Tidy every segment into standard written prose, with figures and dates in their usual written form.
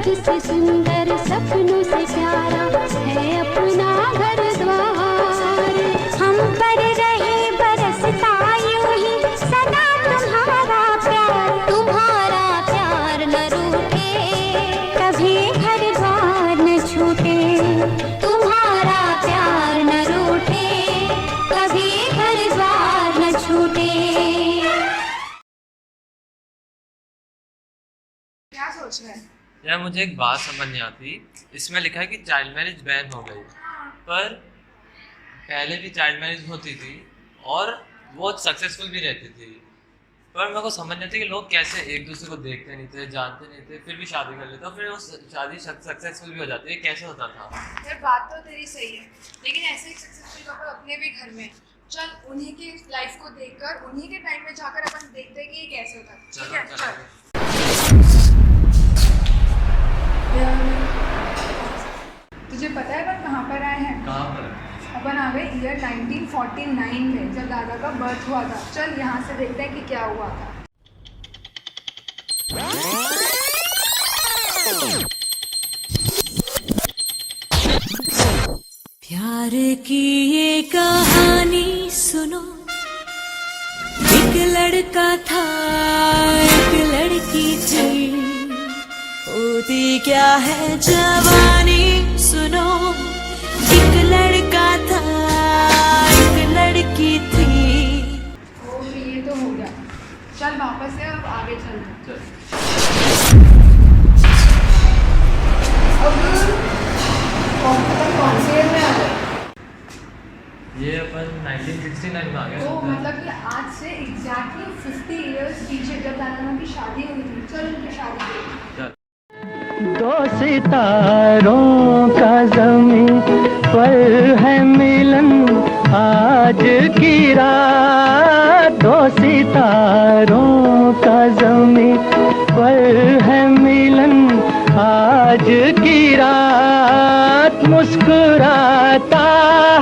तुझसे सुंदर सपनों से प्यारा है अपना घर द्वार। हम पर रहे बरसता यूं ही सदा तुम्हारा प्यार न रूठे, कभी घर द्वार न छूटे। तुम्हारा प्यार न रूठे, कभी घर द्वार न छूटे। क्या सोच रहे हैं? यार मुझे एक बात समझ नहीं आती, इसमें लिखा है कि चाइल्ड मैरिज बैन हो गई, पर पहले भी चाइल्ड मैरिज होती थी और वो सक्सेसफुल भी रहती थी। पर मेरे को समझ नहीं आती कि लोग कैसे एक दूसरे को देखते नहीं थे, जानते नहीं थे, फिर भी शादी कर लेते और फिर वो शादी सक्सेसफुल भी हो जाती है। कैसे होता था? यार बात तो तेरी सही है, लेकिन ऐसे ही सक्सेसफुल कपल अपने भी घर में। चल उन्हीं की लाइफ को देखकर उन्हीं के टाइम में जाकर अपन देखते हैं कि ये कैसे होता है। ठीक है, चल। तुझे पता है अपन कहाँ पर आए हैं? कहाँ पर? अपन आ गए ईयर 1949 में, जब दादा का बर्थ हुआ था। चल यहाँ से देखते हैं कि क्या हुआ था। प्यार की ये कहानी सुनो, एक लड़का था एक लड़की थी, होती क्या है जवानी सुनो। एक लड़का था एक लड़की थी। ओ ये तो हो गया, चल वापस से अब आगे चलते हैं। अब कौन से ईयर में आ गए? ये अपन 1969 में आ गए। तो मतलब कि आज से एग्जैक्टली 50 इयर्स पीछे जब दादा की शादी हुई थी। चल उनकी शादी हुई। दो सितारों का ज़मीं पर है मिलन आज की रात। दो सितारों का ज़मीं पर है मिलन आज की रात। मुस्कुराता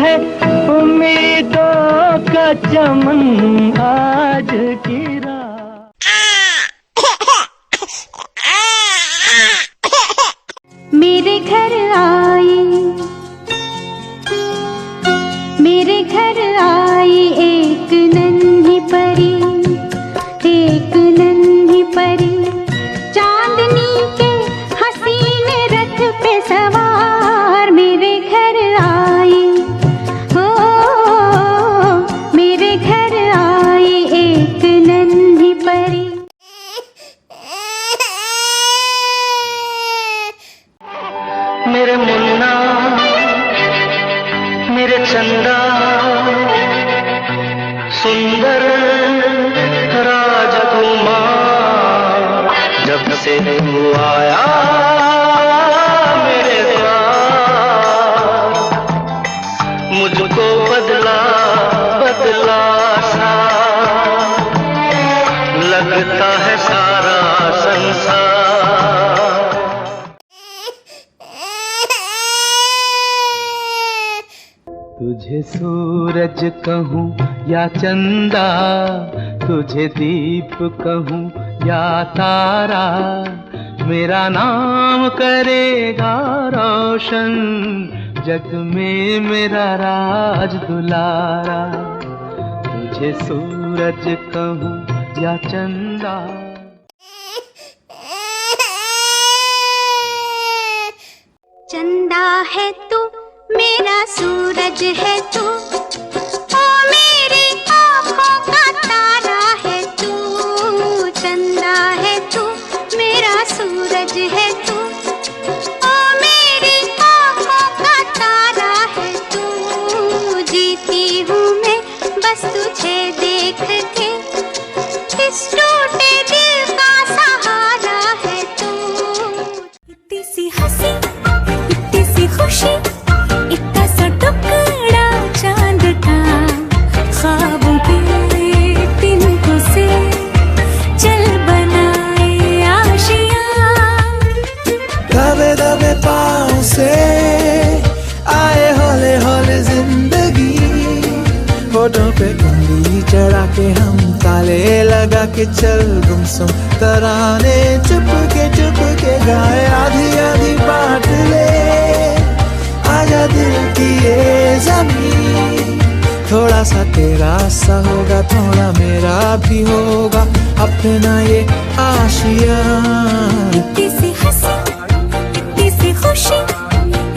है उम्मीदों का चमन आज की रात। मेरे घर आई, मेरे घर आई एक नन्ही परी, एक नन्ही परी, चांदनी के हसीन रथ पे सवार। मेरे घर आई, हो मेरे घर आई एक नन्ही परी। मेरे मुन्ना मेरे चंदा सुंदर राजकुमार, जब से तू आया मेरे द्वार, मुझको बदला बदला सा लगता है सारा संसार। तुझे सूरज कहूँ या चंदा, तुझे दीप कहूँ या तारा, मेरा नाम करेगा रोशन जग में मेरा राज दुलारा। तुझे सूरज कहूँ या चंदा। चंदा है तू मेरा सूरज है तू, ओ मेरी आँखों का तारा है तू। चंदा है तू मेरा सूरज है तू, ओ मेरी आँखों का तारा है तू। जीती हूँ मैं बस तुझे देख के, इस टूटे दिल का सहारा है तू। इतनी सी हंसी इतनी सी खुशी, इतना सा टुकड़ा चांद का, ख्वाबों के तिनकों से चल बनाए आशियाँ। दबे दबे पाँव से आए हौले हौले जिंदगी, होठों पे कंघी चढ़ा के हम ताले लगा के चल गुमसुम तराने चुप के ये गाए आधी आधी बांट ले, आजा दिल की ये जमीन। थोड़ा सा तेरा सा होगा, थोड़ा मेरा भी होगा, अपना ये आशिया। इतनी सी हंसी, इतनी सी खुशी,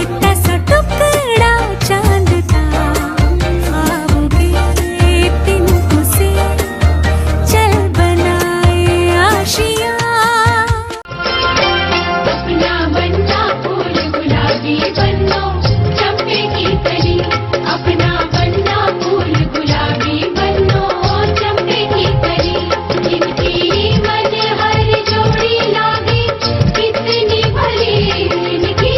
इतना सा टुकड़ा चांद का, ख्वाबों के तिनकों से चल बनाए आशिया। अपना बनना फूल गुलाबी बनो चंपे की कली, अपना बनना फूल गुलाबी बनो चंपे की कली। इनकी मन हर जोड़ी लागे कितनी भली, इनकी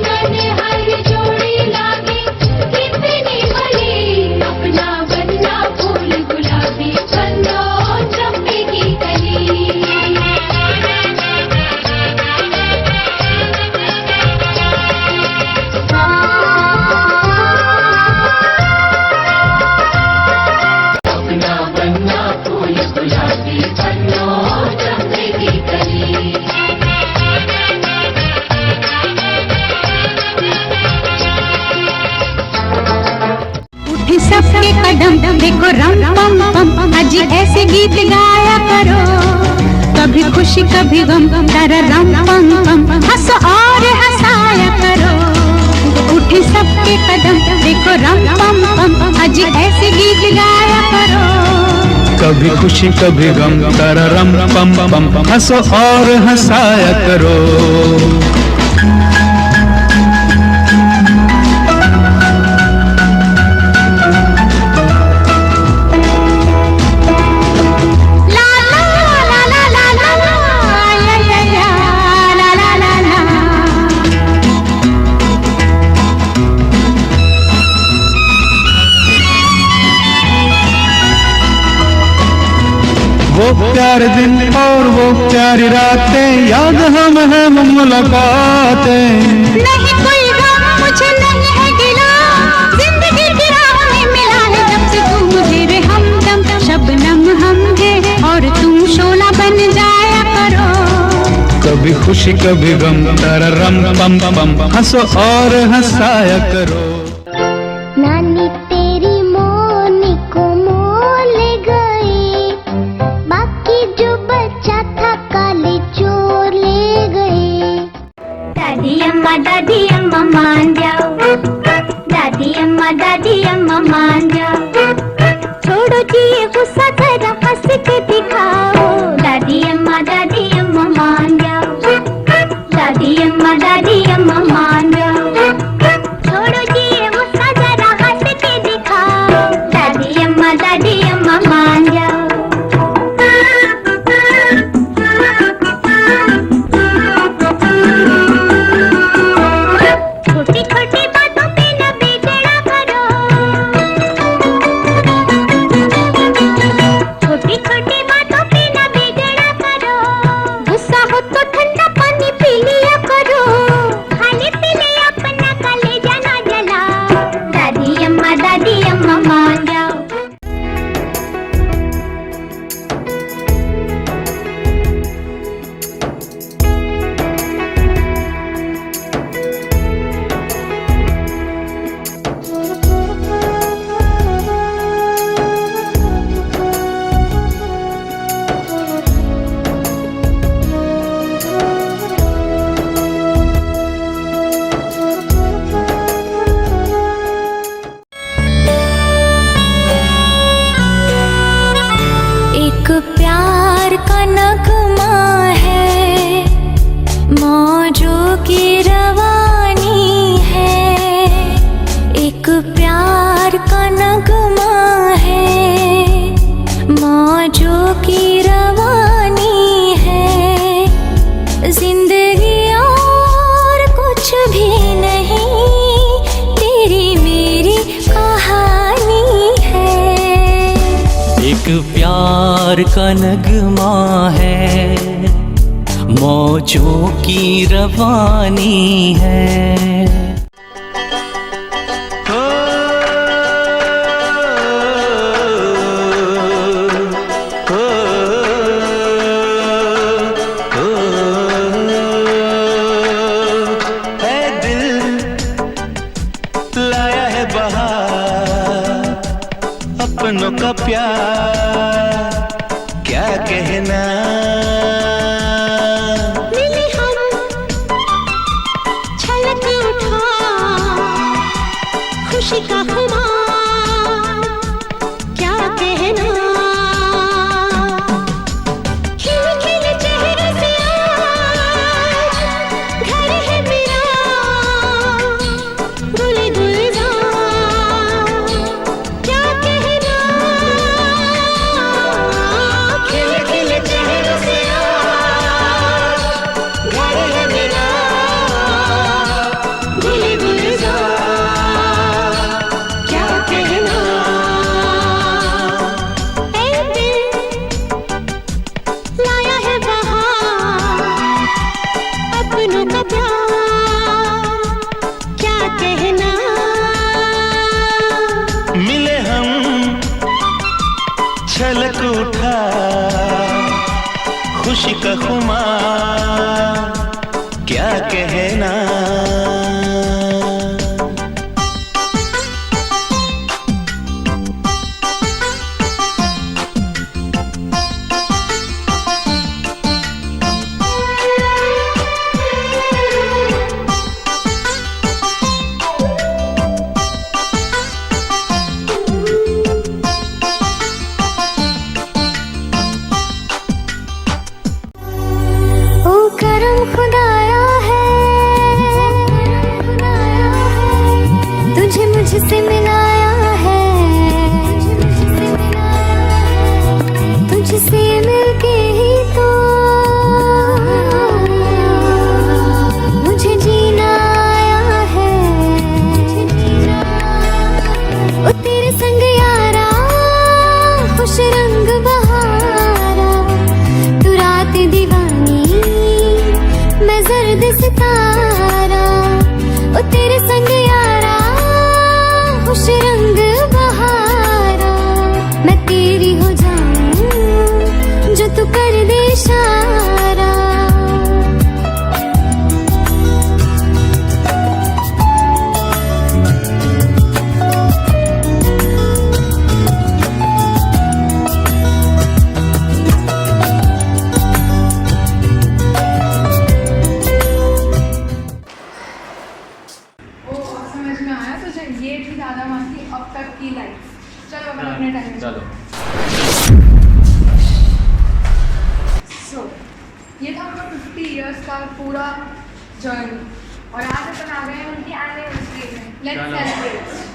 मन हर जोड़ी लागे कितनी भली। अपना बनना फूल गुलाबी बनो चंपे की कली। अपना बनना फूल गुलाबी बनो चंपे की कली। उठे सबके कदम देखो रम पम पम, अजी ऐसे गीत गाया करो, कभी खुशी कभी गम, तारा रम पम पम, हंसो और हंसाया करो। उठे सबके कदम देखो रम पम पम, अजी ऐसे गीत गाया करो। कभी खुशी कभी गम, तररम पम पम, हंसो और हंसाया करो। ला ला ला ला ला ला ला, या या या, ला ला ला ला। वो प्यारे दिन और वो प्यारी रातें, याद हम है मुलाकातें। नहीं कोई गम मुझे नहीं है गिला, जिंदगी की राह में मिला है जब से तू मुझे रे हमदम। शबनम हम है और तुम शोला बन जाया करो। कभी खुशी कभी गम, तररम पम पम, हंसो और हंसाया करो। नानी तेरी मोनी को मोल गई, बाकी जो बच्चा था काले चोर ले गए। दादी अम्मा मान जाओ, दादी अम्मा मान जाओ, छोड़ो जी ये गुस्सा जरा हंस के दिखाओ। दादी अम्मा मान जाओ, दादी अम्मा मान जाओ, छोड़ो जी ये गुस्सा जरा हंस के दिखाओ। दादी अम्मा मान जाओ। छोटी छोटी बातों पे न बिगड़ा करो, छोटी छोटी बातों पे न बिगड़ा करो। गुस्सा हो तो ठंडा पानी पी लिया करो, खाने पीने अपना कलेजा ना जलाओ। दादी अम्मा मान जाओ। एक प्यार का नगमा है, मौजों की रवानी है। एक प्यार का नगमा है, मौजों की रवानी है। जिंदगी और कुछ भी नहीं, तेरी मेरी कहानी है। एक प्यार का नगमा है, मौजों की रवानी है। का प्यार क्या कहना। मिले हम छलक उठा खुशी का खुमार क्या कहना। खिले खिले चेहरे से आज घर है मेरा गुल गुलजार क्या कहना। खिले खिले चेहरे से आज घर है मेरा गुल गुलजार क्या कहना। ऐ दिल लाया है बहार अपनों का प्यार क्या कहना। मिले हम छलक उठा खुशी का खुमार क्या कहना। ओ करम खुदाया है तुझे मुझसे मिलाया है। तुझसे मिलके ही तो मुझे जीना आया है। ओ तेरे संग यारा खुश रंग बहारा तू रात दीवानी मैं जर्द सितारा। ओ तेरे संग यारा खुश रंग बहारा मैं तेरी हो जाऊं जो तू कर दे इशारा। ओ समझ में आया तुझे? ये थी दादा माँ की अब तक की लाइफ। चलो अब अपने टाइम में चलो। सो ये था उनका 50 इयर्स का पूरा जर्नी और आज अपन आ गए हैं उनकी एनिवर्सरी में। लेट्स चलो। सेलिब्रेट।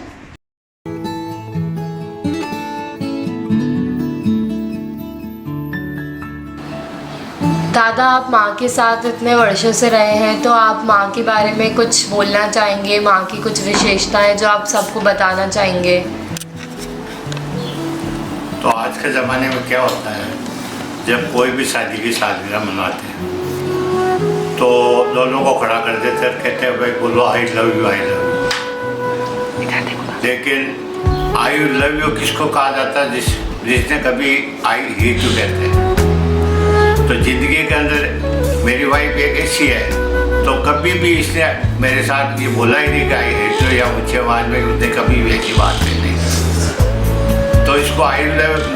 दादा, आप माँ के साथ इतने वर्षों से रहे हैं तो आप माँ के बारे में कुछ बोलना चाहेंगे? माँ की कुछ विशेषताएं जो आप सबको बताना चाहेंगे? तो आज के ज़माने में क्या होता है, जब कोई भी शादी की सालगिरह मनाते हैं तो दोनों को खड़ा कर देते हैं, कहते हैं भाई बोलो आई love you I love you. लेकिन आई लव यू किसको कहा जाता है? जिसने कभी आई हेट यू कहते हैं। तो ज़िंदगी के अंदर मेरी वाइफ एक ऐसी है तो कभी भी इसने मेरे साथ ये बोला ही नहीं कि आई हेट यू या ऊँची आवाज़ में उसने कभी भी ऐसी बात नहीं। तो इसको आई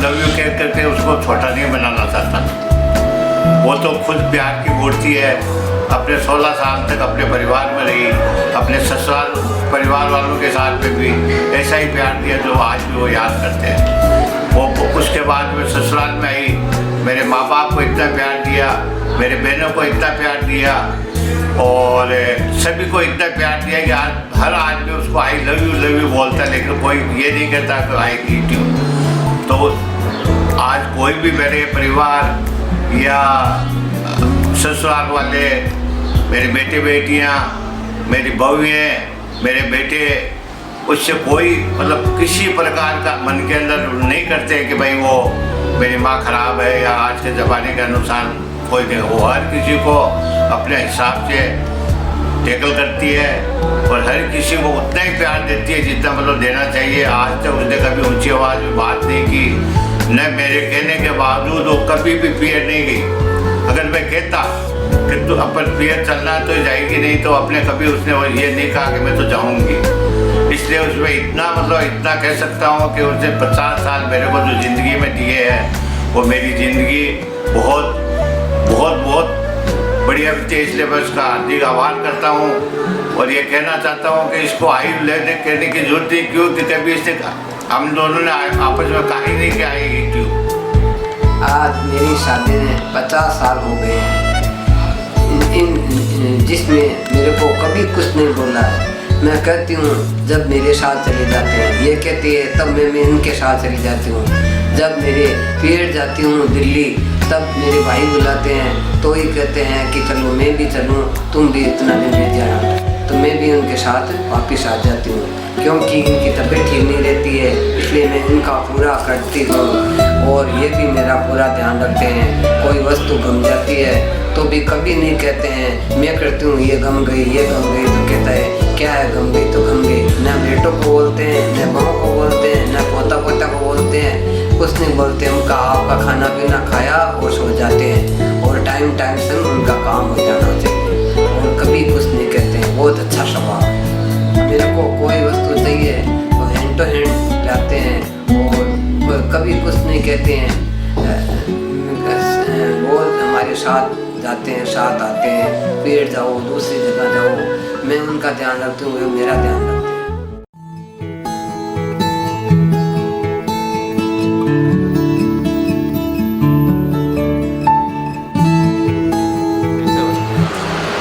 लव यू कह करके उसको छोटा नहीं बनाना चाहता। वो तो खुद प्यार की मूर्ति है। अपने 16 साल तक अपने परिवार में रही, अपने ससुराल परिवार वालों के साथ में भी ऐसा ही प्यार दिया जो आज भी वो याद करते हैं। वो उसके बाद में ससुराल में आई, मेरे माँ बाप को इतना प्यार दिया, मेरे बहनों को इतना प्यार दिया और सभी को इतना प्यार दिया कि आज हर आदमी उसको आई लव यू बोलता है, लेकिन कोई ये नहीं कहता कि आई हेट यू। तो आज कोई भी मेरे परिवार या ससुराल वाले, मेरे बेटे बेटियाँ, मेरी बहुएँ, मेरे बेटे, उससे कोई मतलब किसी प्रकार का मन के अंदर नहीं करते कि भाई वो मेरी माँ खराब है या आज के ज़माने के अनुसार कोई नहीं। वो हर किसी को अपने हिसाब से टैकल करती है और हर किसी को उतना ही प्यार देती है जितना मतलब देना चाहिए। आज तक उसने कभी ऊंची आवाज़ में बात नहीं की, न मेरे कहने के बावजूद वो कभी भी पीछे नहीं गई। अगर मैं कहता कि तू अपन पीछे चलना तो जाएगी नहीं, तो अपने कभी उसने ये नहीं कहा कि मैं तो जाऊँगी। इसलिए उसमें इतना कह सकता हूँ कि उसने 50 साल मेरे को जो ज़िंदगी में दिए हैं वो मेरी ज़िंदगी बहुत बहुत बहुत बढ़िया बीती है। इसलिए मैं उसका हार्दिक आह्वान करता हूँ और ये कहना चाहता हूँ कि इसको आयु लेने कहने की जरूरत नहीं, क्योंकि कभी इसने हम दोनों ने आपस में कहा ही नहीं कि आएगी क्यों। आज मेरी शादी में 50 साल हो गए हैं, जिसमें मेरे को कभी कुछ नहीं बोला है। मैं कहती हूँ जब मेरे साथ चले जाते हैं, ये कहती है तब मैं इनके साथ चली जाती हूँ। जब मेरे पेड़ जाती हूँ दिल्ली, तब मेरे भाई बुलाते हैं तो ही कहते हैं कि चलो मैं भी चलूँ, तुम भी इतना दिन बीत जाना, तो मैं भी उनके साथ वापस आ जाती हूँ। क्योंकि इनकी तबीयत ठीक नहीं रहती है, इसलिए मैं इनका पूरा करती हूँ और ये भी मेरा पूरा ध्यान रखते हैं। कोई वस्तु गम जाती है तो भी कभी नहीं कहते हैं मैं करती हूँ ये गम गई तो कहता है क्या है गम गई तो गम गई। न बेटों को बोलते हैं, न बहू को बोलते हैं, न पोता पोता को बोलते हैं, कुछ नहीं बोलते। उनका आपका खाना पीना खाया और सो जाते हैं और टाइम से उनका काम हो जाना चाहिए और कभी कुछ नहीं कहते हैं। बहुत अच्छा स्वभाव है। मेरे को कोई वस्तु चाहिए तो हैंड टू हैंड लाते हैं और कभी कुछ नहीं कहते हैं। वो हमारे साथ जाते हैं, साथ आते हैं, पेड़ जाओ दूसरी जगह जाओ, मैं उनका ध्यान रखती हूँ, वो मेरा ध्यान रखते हैं।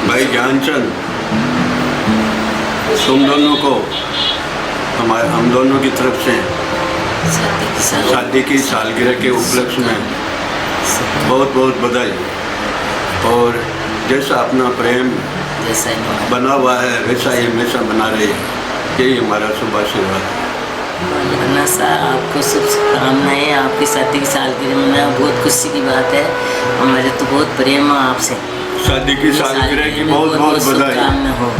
भाई ज्ञानचंद, तुम दोनों को हम दोनों की तरफ से शादी की सालगिरह के उपलक्ष्य में बहुत बहुत बधाई। और जैसा अपना प्रेम बना हुआ है वैसा ही हमेशा बना रहे, यही हमारा शुभ आशीर्वाद है। सर आपको शुभकामनाएं, आपकी शादी की सालगिरह मनाना बहुत खुशी की बात है। हमारे तो बहुत प्रेम है आपसे। शादी की सालगिरह की बहुत बहुत बधाई हो।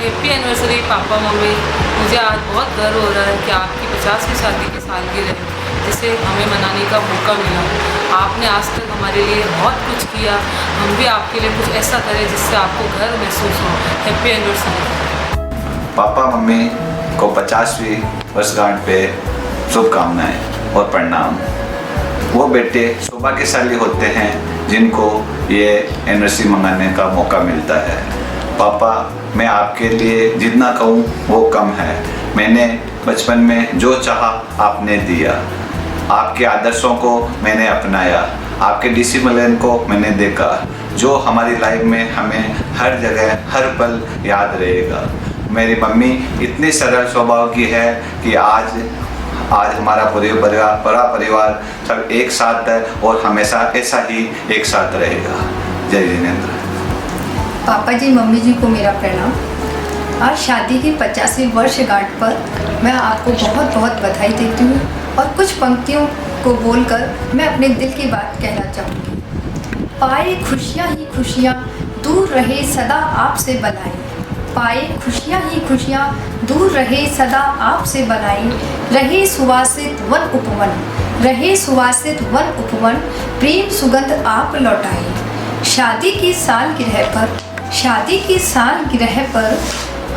Happy anniversary papa mummy. मुझे आज बहुत गर्व हो रहा है कि आपकी 50वीं शादी की सालगिरह है जिसे हमें मनाने का मौका मिला। आपने आज तक हमारे लिए बहुत कुछ किया, हम भी आपके लिए कुछ ऐसा करें जिससे आपको गर्व महसूस हो। Happy anniversary. पापा मम्मी को 50वीं वर्षगांठ पे शुभकामनाएं और प्रणाम। वो बेटे सौभाग्यशाली होते हैं जिनको ये एनिवर्सरी मनाने का मौका मिलता है। पापा, मैं आपके लिए जितना कहूँ वो कम है। मैंने बचपन में जो चाहा आपने दिया, आपके आदर्शों को मैंने अपनाया, आपके डिसिप्लिन को मैंने देखा, जो हमारी लाइफ में हमें हर जगह हर पल याद रहेगा। मेरी मम्मी इतनी सरल स्वभाव की है कि आज हमारा पूरा परिवार सब एक साथ है और हमेशा ऐसा ही एक साथ रहेगा। जय जिनेंद्र। पापा जी मम्मी जी को मेरा प्रणाम। आज शादी की 50वीं वर्षगांठ पर मैं आपको बहुत बहुत बधाई देती हूँ और कुछ पंक्तियों को बोलकर मैं अपने दिल की बात कहना चाहूँगी। पाए खुशियाँ ही खुशियाँ दूर रहे सदा आपसे बनाई, पाए खुशियाँ ही खुशियाँ दूर रहे सदा आपसे बनाई, रहे सुवासित वन उपवन, रहे सुवासित वन उपवन, प्रेम सुगंध आप लौटाई। शादी की सालगिरह पर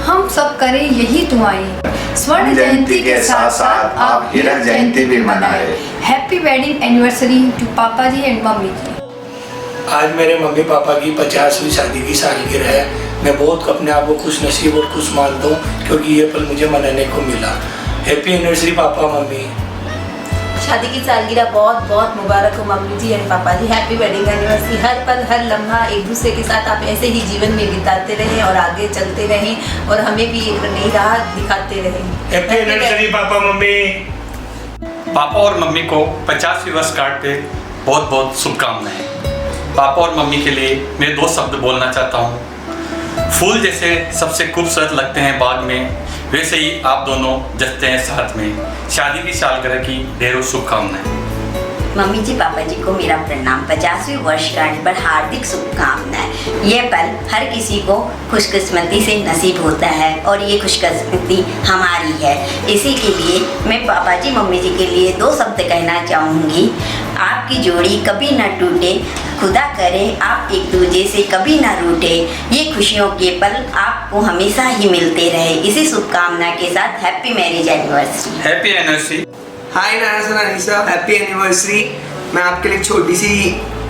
हम सब करें यही दुआएं। स्वर्ण जयंती के साथ साथ आप हीरक जयंती भी मनाएं। हैप्पी वेडिंग एनिवर्सरी टू पापा जी एंड मम्मी जी। आज मेरे मम्मी पापा की 50वीं शादी की सालगिरह है। मैं बहुत अपने आप को खुश नसीब और खुश मानता हूँ क्योंकि ये पल मुझे मनाने को मिला। Happy anniversary papa mummy. शादी की सालगिरह बहुत बहुत मुबारक हो mummy ji and papa ji. Happy wedding anniversary. हर पल हर लम्हा एक दूसरे के साथ आप ऐसे ही जीवन में बिताते रहें और आगे चलते रहें और हमें भी एक नई राह दिखाते रहें। Happy anniversary papa mummy. पापा और मम्मी को 50वीं वर्षगांठ पे बहुत बहुत शुभकामनाएं। पापा और मम्मी के लिए मैं 2 शब्द बोलना चाहता हूँ। फूल जैसे सबसे खूबसूरत लगते हैं बाग में, वैसे ही आप दोनों जचते हैं साथ में। शादी की सालगिरह की ढेरों शुभकामनाएं। मम्मी जी पापा जी को मेरा प्रणाम। 50वीं वर्षगांठ पर हार्दिक शुभकामनाएं। ये पल हर किसी को खुशकिस्मती से नसीब होता है और ये खुशकिस्मती हमारी है। इसी के लिए मैं पापा जी मम्मी जी के लिए 2 शब्द कहना चाहूँगी। आपकी जोड़ी कभी न टूटे, खुदा करे आप एक दूसरे से कभी ना रूठे, ये खुशियों के पल आपको हमेशा ही मिलते रहे। इसी शुभकामना के साथ happy marriage anniversary. Happy anniversary. Hi नारासन अनीसा, हैप्पी एनिवर्सरी। मैं आपके लिए छोटी सी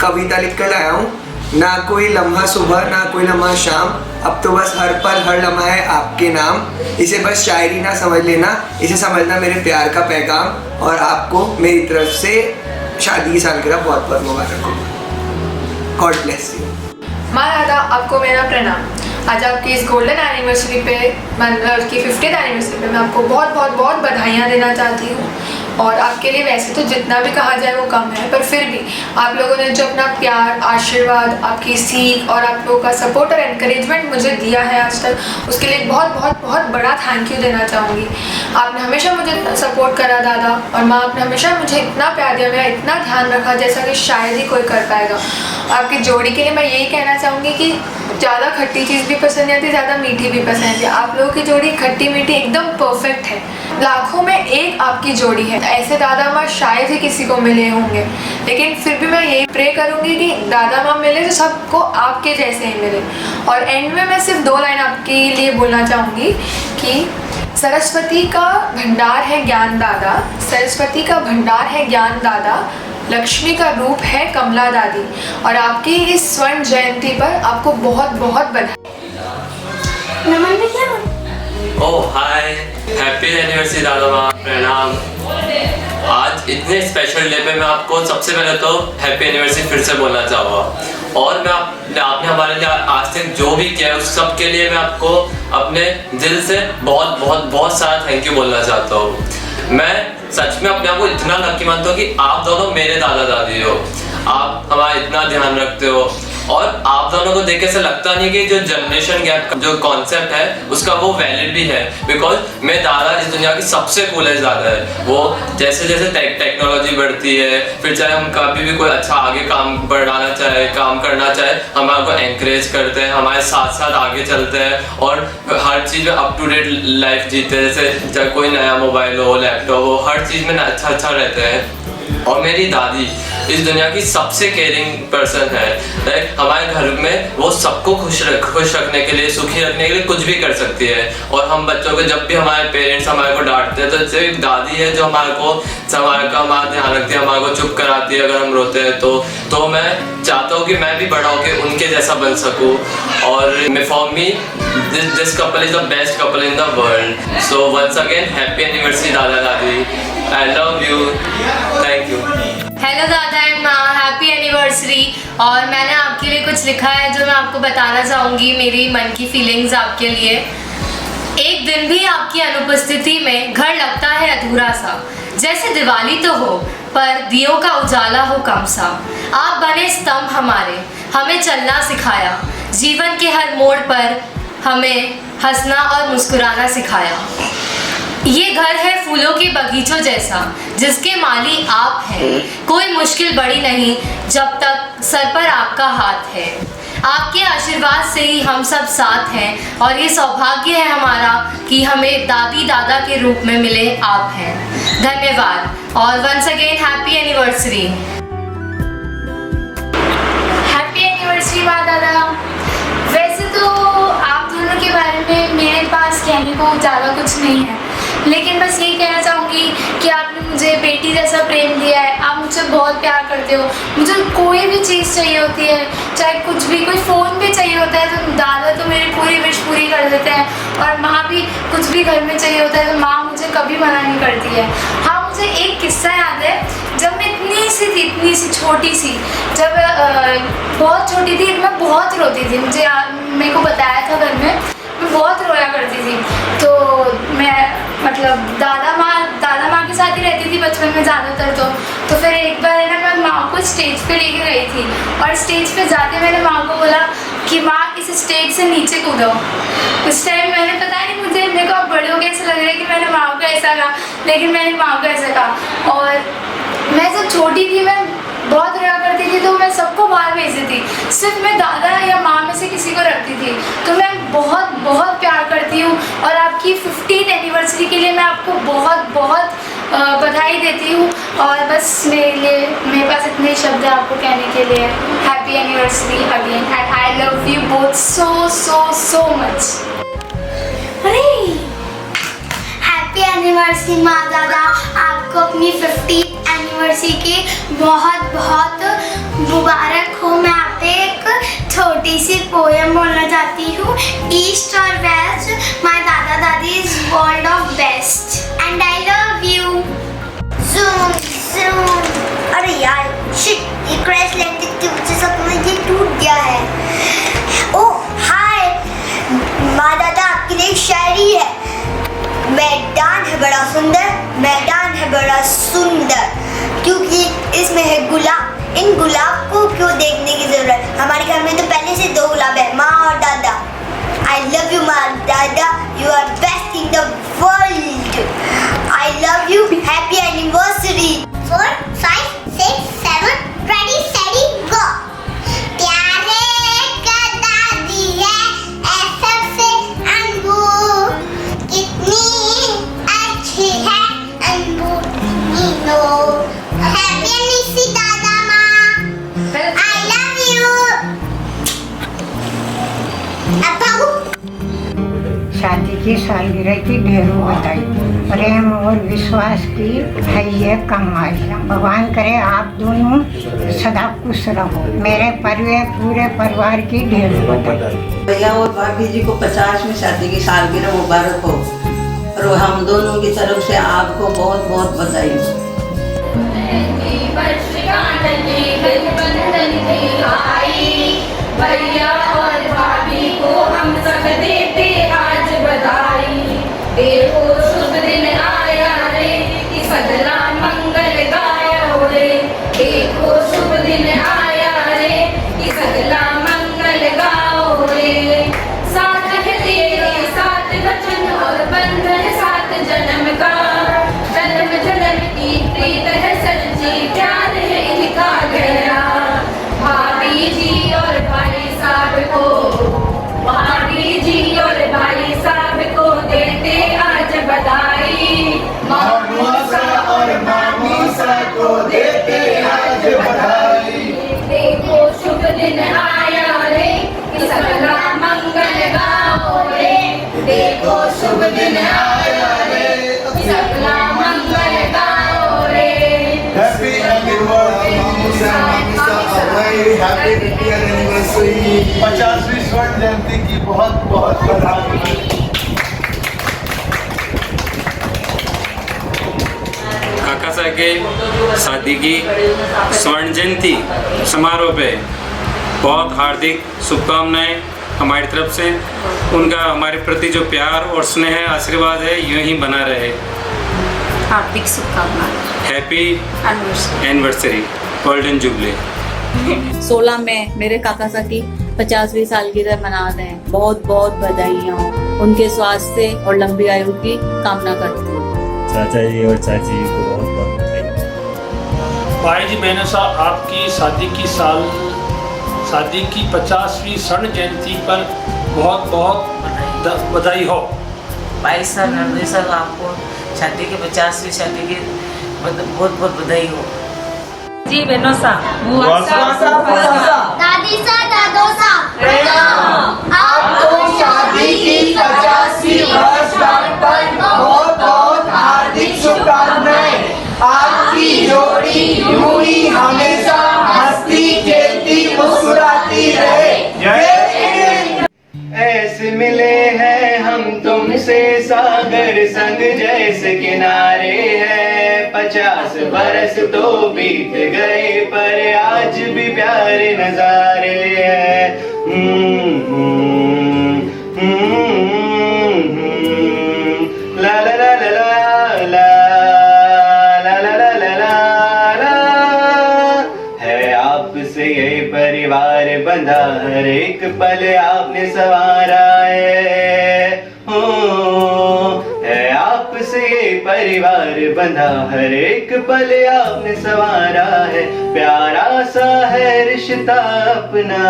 कविता लिख कर आया हूँ। ना कोई लम्हा सुबह ना कोई लम्हा शाम, अब तो बस हर पल हर लम्हा है आपके नाम। इसे बस शायरी ना समझ लेना, इसे समझना मेरे प्यार का पैगाम। और आपको मेरी तरफ से शादी की सालगिरह बहुत बहुत मुबारक हो। God bless you. माँ दादा, आपको मेरा प्रणाम। आज आपकी इस गोल्डन एनिवर्सरी पे, मतलब की 50th एनिवर्सरी पे मैं आपको बहुत बहुत बहुत बधाइयाँ देना चाहती हूँ। और आपके लिए वैसे तो जितना भी कहा जाए वो कम है, पर फिर भी आप लोगों ने जो अपना प्यार, आशीर्वाद, आपकी सीख और आप लोगों का सपोर्ट और एनकरेजमेंट मुझे दिया है आज तक, उसके लिए बहुत बहुत बहुत बड़ा थैंक यू देना चाहूँगी। आपने हमेशा मुझे सपोर्ट करा दादा, और माँ आपने हमेशा मुझे इतना प्यार दिया, मेरा इतना ध्यान रखा जैसा कि शायद ही कोई कर पाएगा। आपकी जोड़ी के लिए मैं यही कहना चाहूँगी कि ज़्यादा खट्टी चीज़ भी पसंद नहीं आती, ज़्यादा मीठी भी पसंद नहीं। आप लोगों की जोड़ी खट्टी मीठी एकदम परफेक्ट है, लाखों में एक आपकी जोड़ी है। ऐसे दादा माँ शायद ही किसी को मिले होंगे, लेकिन फिर भी मैं यही प्रे करूँगी कि दादा माँ मिले तो सबको आपके जैसे ही मिले। और एंड में मैं सिर्फ 2 लाइन आपके लिए बोलना चाहूँगी कि सरस्वती का भंडार है ज्ञान दादा, सरस्वती का भंडार है ज्ञान दादा, लक्ष्मी का रूप है कमला दादी। और आपकी इस स्वर्ण जयंती पर आपको बहुत बहुत बधाई। नमन में क्या? ओह हाय, हैप्पी एनिवर्सरी दादा माँ, प्रणाम। आज इतने स्पेशल डे पे मैं आपको सबसे पहले तो हैप्पी एनिवर्सरी फिर से बोलना चाहूँगा। और मैं आपने हमारे लिए आज तक जो भी किया है उस सब के लिए मैं आपको अपने दिल से बहुत बहुत बहुत सारा थैंक यू बोलना चाहता हूँ। मैं सच में अपने आप को इतना लकी मानता हूँ कि आप दोनों मेरे दादा दादी हो, आप हमारा इतना ध्यान रखते हो। और आप दोनों को देख के ऐसा लगता नहीं कि जो जनरेशन गैप का जो कॉन्सेप्ट है उसका वो वैलिड भी है, बिकॉज मेरे दादा इस दुनिया की सबसे कूलेस्ट दादा है। वो जैसे जैसे टेक्नोलॉजी बढ़ती है, फिर चाहे हम कभी भी कोई अच्छा आगे काम बढ़ाना चाहे, काम करना चाहे, हमारे को एनकरेज करते हैं, हमारे साथ साथ आगे चलते हैं और हर चीज़ में अप टू डेट लाइफ जीते हैं। जैसे चाहे कोई नया मोबाइल हो, लैपटॉप हो, हर चीज़ में अच्छा अच्छा रहते हैं। और मेरी दादी इस दुनिया की सबसे केयरिंग पर्सन है। लाइक हमारे घर में वो सबको खुश रखने के लिए, सुखी रखने के लिए कुछ भी कर सकती है। और हम बच्चों को जब भी हमारे पेरेंट्स हमारे को डांटते हैं तो सिर्फ एक दादी है जो हमारा ध्यान रखती है, हमारे को चुप कराती है अगर हम रोते हैं तो मैं चाहता हूँ कि मैं भी बड़ा होकर उनके जैसा बन सकूँ। और for me this couple is the best couple in the world. So once again happy anniversary दादा दादी, I love you, thank you. Hello दादा एंड माँ, हैप्पी एनिवर्सरी। और मैंने आपके लिए कुछ लिखा है जो मैं आपको बताना चाहूँगी, मेरी मन की फीलिंग्स आपके लिए। एक दिन भी आपकी अनुपस्थिति में घर लगता है अधूरा सा, जैसे दिवाली तो हो पर दियों का उजाला हो कम सा। आप बने स्तंभ हमारे, हमें चलना सिखाया, जीवन के हर मोड़ पर हमें हंसना और मुस्कुराना सिखाया। ये घर है फूलों के बगीचों जैसा, जिसके माली आप हैं। कोई मुश्किल बड़ी नहीं जब तक सर पर आपका हाथ है। आपके आशीर्वाद से ही हम सब साथ हैं और ये सौभाग्य है हमारा कि हमें दादी दादा के रूप में मिले आप हैं। धन्यवाद और once again happy anniversary. Happy anniversary माँ दादा। वैसे तो आप दोनों के बारे में मेरे पास कहने को ज़्यादा कुछ नहीं है, लेकिन बस यही कहना चाहूँगी कि आपने मुझे बेटी जैसा प्रेम दिया है। आप मुझसे बहुत प्यार करते हो। मुझे कोई भी चीज़ चाहिए होती है, चाहे कुछ भी, कोई फ़ोन भी चाहिए होता है तो दादा तो मेरी पूरी विश पूरी कर देते हैं। और माँ भी कुछ भी घर में चाहिए होता है तो माँ मुझे कभी मना नहीं करती है। हाँ, मुझे एक किस्सा याद है। जब मैं इतनी सी छोटी सी, जब बहुत छोटी थी, मैं बहुत रोती थी। मेरे को बताया था घर में, मैं बहुत रोया करती थी। तो मैं मतलब दादा माँ के साथ ही रहती थी बचपन में ज़्यादातर। तो फिर एक बार है ना, मैं माँ को स्टेज पे लेके गई थी और स्टेज पे जाके मैंने माँ को बोला कि माँ इस स्टेज से नीचे कूदो। उस टाइम मैंने पता नहीं, मेरे को अब बड़े हो के ऐसा लग रहा है कि मैंने माँ को ऐसा कहा, लेकिन मैंने माँ को ऐसा कहा। और मैं जब छोटी थी मैं बहुत रोया करती थी तो मैं सबको बाहर भेजती थी, सिर्फ मैं दादा या माँ में से किसी को रखती थी। तो मैं बहुत बहुत प्यार करती हूँ और आपकी 50th एनिवर्सरी के लिए मैं आपको बहुत बहुत बधाई देती हूँ। और बस मेरे पास इतने शब्द हैं आपको कहने के लिए। Happy anniversary again and I love you both so so so much. Happy anniversary माँ दादा, आपको अपनी 50th एनिवर्सरी की बहुत बहुत मुबारक हो। मैं आप पे एक छोटी सी पोएम बोलना चाहती हूँ। ईस्ट और वेस्ट माय दादा दादी is world of best and I love you. Zoom zoom. अरे यार शिट, ये क्रैश लैंडिंग की वजह से अपना ये टूट गया है। ओह हाय माँ दादा, आपके लिए एक शायरी है। मैदान है बड़ा सुंदर, मैदान है बड़ा सुंदर, क्योंकि इसमें है गुलाब। इन गुलाब को क्यों देखने की जरूरत, हमारे घर में तो पहले से 2 गुलाब है, माँ और दादा। आई लव यू माँ दादा, you are best in the world. I love you, happy anniversary. 4 5 6 7 ready steady go. प्यारे का दादी है ऐसा से अनमोल, कितनी अच्छी है अनमोल। हैप्पी एनिवर्सरी दादा माँ, आई लव यू। अब शादी की सालगिरह की ढेरों बधाई, प्रेम और विश्वास की है ये कमाई। भगवान करे आप दोनों सदा खुश रहो। मेरे पूरे परिवार की ढेरों बधाई। भैया और भाभी जी को 50वीं शादी की सालगिरह मुबारक हो और हम दोनों की तरफ से आपको बहुत बहुत बधाई हो। भैया और भाभी को हम सब देते आज बधाई। देखो शुभ दिन आया रे, कि सगला मंगल गाया हो रे। देखो शुभ दिन आया रे, कि सगला मंगल गाओ रे। साथ है तेरे साथ वचन और बंधन 7 जन्म का, जन्म जन्म की प्रीत है सच्ची, प्यार है इनका गहरा। भाभी जी और भाई साहब को, भाभी जी और भाई साहब को देते आज बधाई। मामूसा और मामूसा को देते आज बधाई। देखो शुभ दिन आया रे, कि सगला मंगल गाओ रे। देखो शुभ दिन आया रे, कि सगला मंगल गाओ रे। हैप्पी एनिवर्सरी मामूसा मामूसा भाई, हैप्पी रिटर्न एनिवर्सरी। 50वीं स्वर्ण जयंती की बहुत बहुत बधाई। काका साहब के शादी की स्वर्ण जयंती समारोह पे बहुत हार्दिक शुभकामनाएं हमारी तरफ से। उनका हमारे प्रति जो प्यार और स्नेह आशीर्वाद है यूं ही बना रहे। हार्दिक शुभकामनाएं। Happy anniversary, golden jubilee. 16 में मेरे काका साहब की 50वीं सालगिरह मना रहे हैं। बहुत बहुत बधाइयाँ हो, उनके स्वास्थ्य और लंबी आयु की कामना करती हूँ। चाचा जी और चाची को बहुत बहुत बधाई। भाई जी बहनों साहब, आपकी शादी की 50वीं स्वर्ण जयंती पर बहुत बहुत बधाई हो। भाई साहब नंदी साहब, आपको शादी की 50वीं शादी की बहुत बहुत बधाई हो। जी बहनों साहब, दादी सा दादो सा प्रणाम। आपको शादी की 50वीं वर्षगांठ पर बहुत बहुत हार्दिक शुभकामनाएं। आपकी जोड़ी यूं ही हमेशा हंसती खेलती मुस्कुराती रहे। ऐसे मिले हैं हम तुमसे सागर संग जैसे किनारे हैं। 50 बरस तो बीत गए पर आज भी प्यारे नजारे हैं। ला ला ला ला ला ला ला ला ला ला ला। है आपसे ये परिवार बंधा, हर एक पल आपने संवारा है। आपसे ये परिवार बंधा, हर एक पल आपने संवारा है। प्यारा सा है रिश्ता अपना,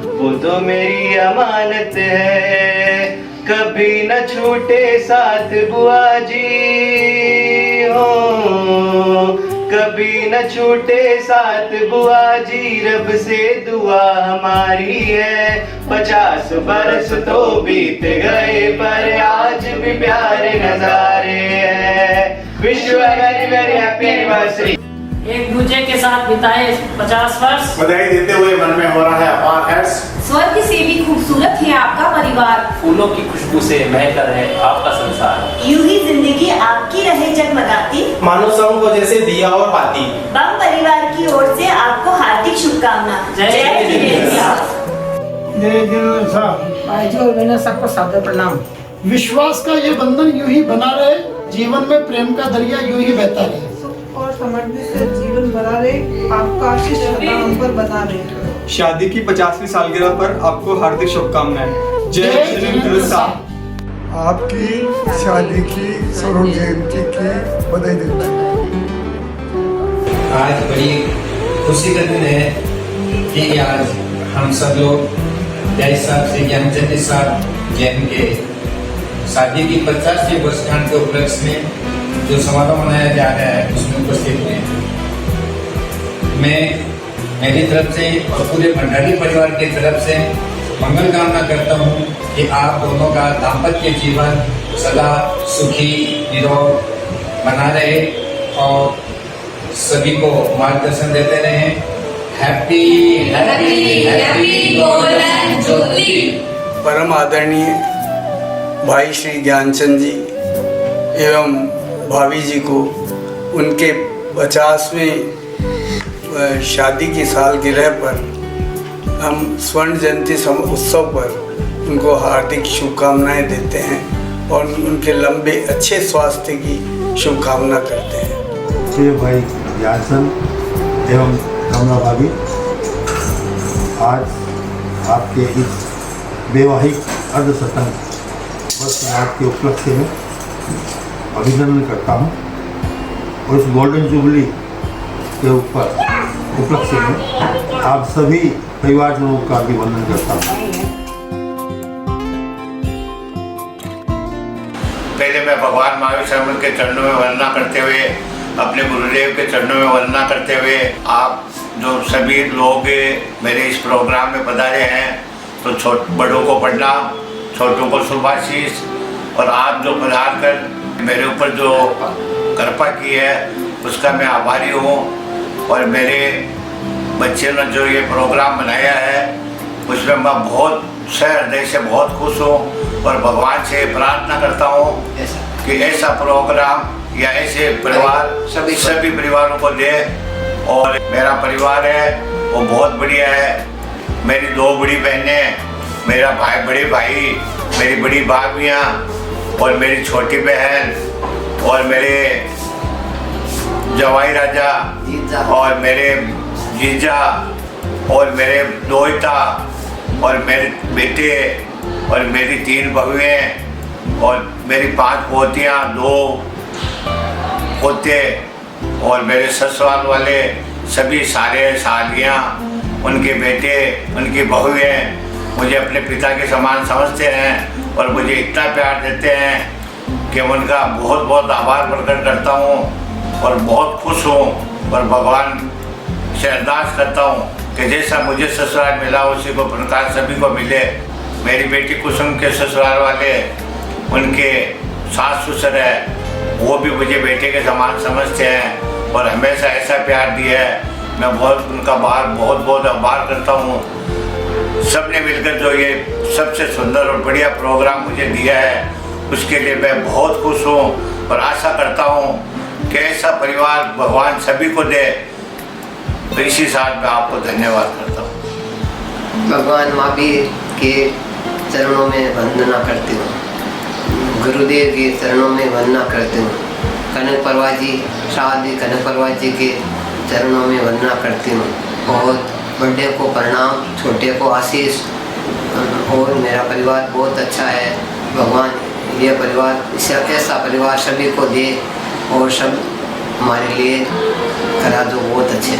वो तो मेरी अमानत है। कभी न छूटे साथ बुआ जी हो, कभी न छूटे साथ बुआ जी, रब से दुआ हमारी है। 50 बरस तो बीत गए पर आज भी प्यारे नजारे हैं। Wish you very very happy anniversary. एक दूजे के साथ बिताए 50 वर्ष, बधाई देते हुए मन में हो रहा है अपार हर्ष। स्वर्ग से भी खूबसूरत है आपका परिवार, फूलों की खुशबू से महक रहे आपका संसार। यूं ही जिंदगी आपकी रहे जगमगाती, मानो संग को जैसे दिया और बाती। बम परिवार की ओर से आपको हार्दिक शुभकामना। जय जय साहब, सबको सादर प्रणाम। विश्वास का ये बंधन यूं ही बना रहे, जीवन में प्रेम का दरिया यूं ही बहता रहे और समृद्धि से जीवन बना रहे, आपका आशीष सदा हम पर बना रहे। शादी की 50वीं सालगिरह पर आपको हार्दिक शुभकामनाएं। जय जिनेंद्र साहब। आपकी शादी की स्वर्ण जयंती की बधाई देता हूं। आज बड़ी खुशी का दिन है कि आज हम सब लोग जय साहब से ज्ञानचंद साहब जैन के शादी की 50वीं वर्षगांठ के उपलक्ष्य में जो समारोह मनाया जा रहा है उसमें उपस्थित हुए। मैं मेरी तरफ से और पूरे भंडारी परिवार की तरफ से मंगल कामना करता हूँ कि आप दोनों का दाम्पत्य जीवन सदा सुखी निरोग बना रहे और सभी को मार्गदर्शन देते रहे। Happy happy happy golden jubilee. परम आदरणीय भाई श्री ज्ञानचंद जी एवं भाभी जी को उनके 50वें शादी की सालगिरह पर हम स्वर्ण जयंती उत्सव पर उनको हार्दिक शुभकामनाएं देते हैं और उनके लंबे अच्छे स्वास्थ्य की शुभकामना करते हैं। श्री भाई ज्ञानचंद एवं कमला भाभी, आज आपके इस वैवाहिक अर्धशतक वर्षगांठ के उपलक्ष्य में अभिनंदन करता हूँ और इस गोल्डन जुबली के ऊपर उपलक्ष्य में आप सभी परिवारजनों का अभिनंदन करता हूँ। पहले मैं भगवान महावीर स्वामी के चरणों में वंदना करते हुए, अपने गुरुदेव के चरणों में वंदना करते हुए, आप जो सभी लोग मेरे इस प्रोग्राम में पधारे हैं तो बड़ों को प्रणाम, छोटों को शुभाशीष। और आप जो पधार कर मेरे ऊपर जो कृपा की है उसका मैं आभारी हूँ। और मेरे बच्चे ने जो ये प्रोग्राम बनाया है उसमें मैं बहुत हृदय से बहुत खुश हूँ और भगवान से प्रार्थना करता हूँ कि ऐसा प्रोग्राम या ऐसे परिवार सभी परिवारों को दे। और मेरा परिवार है वो बहुत बढ़िया है। मेरी 2 बड़ी बहनें, मेरा बड़े भाई, मेरी बड़ी भाभियाँ और मेरी छोटी बहन और मेरे जवाई राजा और मेरे जीजा और मेरे दोहिता और मेरे बेटे और मेरी 3 बहुएं और मेरी 5 पोतियाँ, 2 पोते और मेरे ससुराल वाले सभी सारे सालियाँ, उनके बेटे, उनकी बहुएं मुझे अपने पिता के समान समझते हैं और मुझे इतना प्यार देते हैं कि उनका बहुत बहुत आभार प्रकट करता हूँ और बहुत खुश हूँ। और भगवान से अरदास करता हूँ कि जैसा मुझे ससुराल मिला उसी को प्रकार सभी को मिले। मेरी बेटी कुसुम के ससुराल वाले, उनके सास ससुर है, वो भी मुझे बेटे के समान समझते हैं और हमेशा ऐसा प्यार दिया है। मैं उनका बहुत बहुत आभार करता हूँ। सबने मिलकर जो ये सबसे सुंदर और बढ़िया प्रोग्राम मुझे दिया है उसके लिए मैं बहुत खुश हूँ और आशा करता हूँ कि ऐसा परिवार भगवान सभी को दे। तो इसी साथ मैं आपको धन्यवाद करता हूँ। भगवान महावीर के चरणों में वंदना करती हूँ, गुरुदेव के चरणों में वंदना करती हूँ, कनक परवार जी, शादी कनक परवार जी के चरणों में वंदना करती हूँ। बहुत बड़े को प्रणाम, छोटे को आशीष। और मेरा परिवार बहुत अच्छा है। भगवान ये परिवार ऐसा परिवार सभी को दे और सब हमारे लिए करा दो बहुत अच्छे।